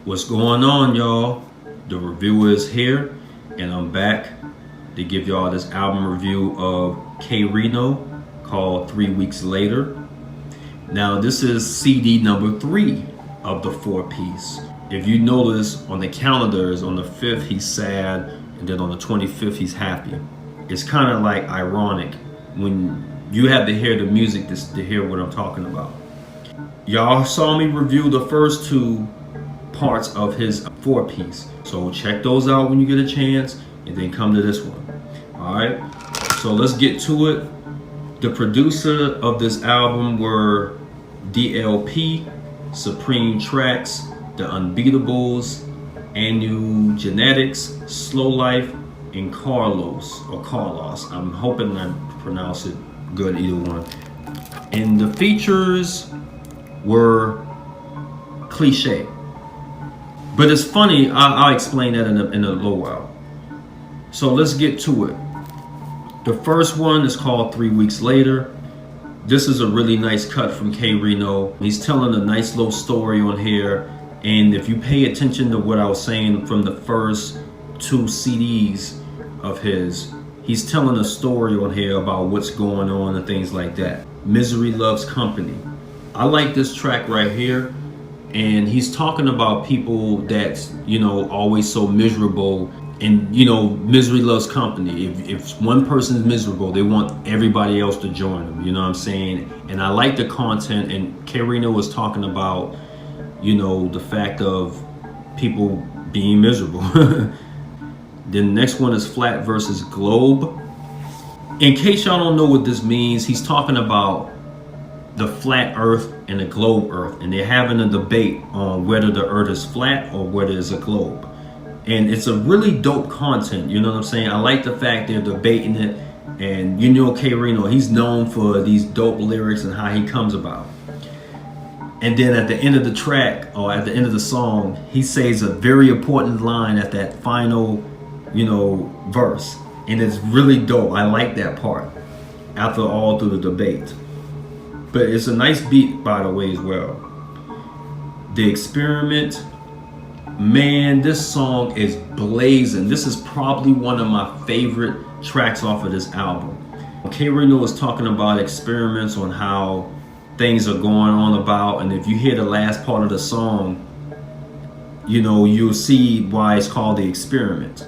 What's going on, y'all? The reviewer is here, and I'm back to give y'all this album review of K-Rino called 3 Weeks Later. Now, this is CD number 3 of the 4-piece. If you notice on the calendars, on the 5th he's sad, and then on the 25th he's happy. It's kind of like ironic when you have to hear the music to hear what I'm talking about. Y'all saw me review the first 2 parts of his 4-piece, so check those out when you get a chance, and then come to this one. All right, so let's get to it. The producer of this album were DLP, Supreme Tracks, The Unbeatables, Anu Genetics, Slow Life, and Carlos. I'm hoping I pronounce it good, either one. And the features were cliche. But it's funny, I'll explain that in a little while. So let's get to it. The first one is called 3 Weeks Later. This is a really nice cut from K-Rino. He's telling a nice little story on here. And if you pay attention to what I was saying from the first 2 CDs of his, he's telling a story on here about what's going on and things like that. Misery Loves Company. I like this track right here. And he's talking about people that's, always so miserable, and, misery loves company. If one person's miserable, they want everybody else to join them, you know what I'm saying? And I like the content, and K-Rino was talking about, the fact of people being miserable. Then the next one is Flat versus Globe. In case y'all don't know what this means, he's talking about the flat earth and the globe earth, and they're having a debate on whether the earth is flat or whether it's a globe. And it's a really dope content, you know what I'm saying? I like the fact they're debating it, and K-Rino, he's known for these dope lyrics and how he comes about. And then at the end of the track, or at the end of the song, he says a very important line at that final, verse. And it's really dope. I like that part after all through the debate. But it's a nice beat, by the way, as well. The Experiment. Man, this song is blazing. This is probably one of my favorite tracks off of this album. K-Rino was talking about experiments on how things are going on about, and if you hear the last part of the song, you'll see why it's called The Experiment.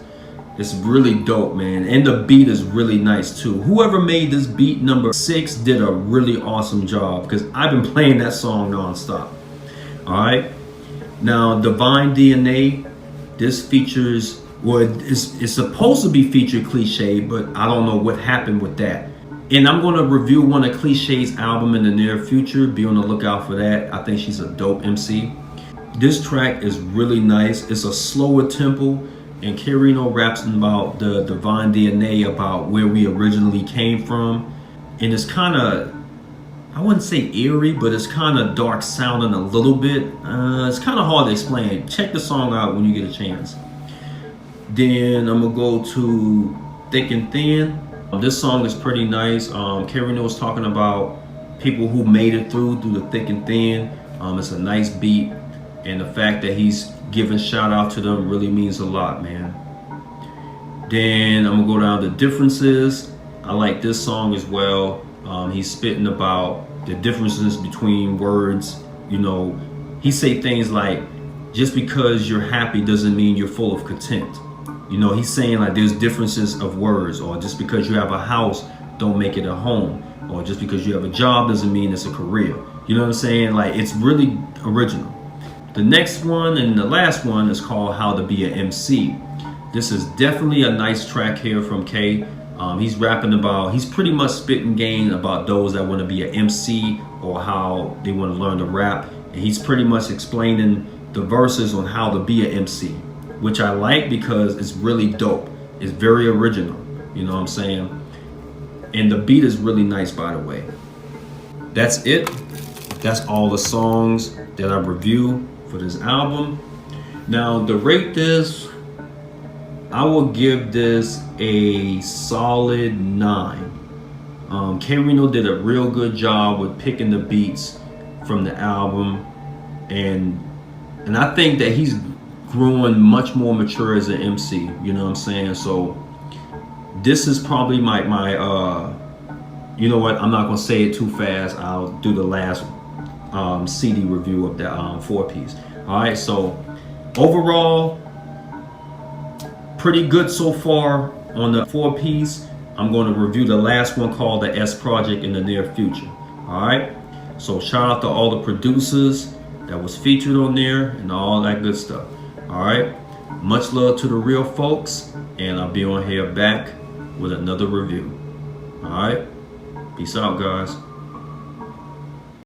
It's really dope, man. And the beat is really nice too. Whoever made this beat number 6 did a really awesome job, because I've been playing that song nonstop. All right. Now, Divine DNA, this features, it's supposed to be featured Cliche, but I don't know what happened with that. And I'm going to review one of Cliche's album in the near future. Be on the lookout for that. I think she's a dope MC. This track is really nice. It's a slower tempo. And K-Rino raps about the Divine DNA, about where we originally came from. And it's kind of, I wouldn't say eerie, but it's kind of dark sounding a little bit. It's kind of hard to explain. Check the song out when you get a chance. Then I'm going to go to Thick and Thin. This song is pretty nice. K-Rino was talking about people who made it through the thick and thin. It's a nice beat. And the fact that he's giving shout out to them really means a lot, man. Then I'm gonna go down to Differences. I like this song as well. He's spitting about the differences between words. He say things like, just because you're happy doesn't mean you're full of content. He's saying like there's differences of words, or just because you have a house don't make it a home, or just because you have a job doesn't mean it's a career. You know what I'm saying? Like, it's really original. The next one and the last one is called How to Be an MC. This is definitely a nice track here from K. He's rapping about, he's pretty much spitting game about those that want to be an MC or how they want to learn to rap. And he's pretty much explaining the verses on how to be an MC, which I like because it's really dope. It's very original, you know what I'm saying? And the beat is really nice, by the way. That's it. That's all the songs that I review for this album. Now, to rate this, I will give this a solid 9. K-Rino did a real good job with picking the beats from the album, and And I think that he's growing much more mature as an MC. You know what I'm saying? So this is probably my you know what? I'm not gonna say it too fast. I'll do the last CD review of that 4-piece. All right. So overall, pretty good so far on the 4-piece. I'm going to review the last one called the S Project in the near future. All right. So shout out to all the producers that was featured on there and all that good stuff. All right. Much love to the real folks, and I'll be on here back with another review. All right. Peace out, guys.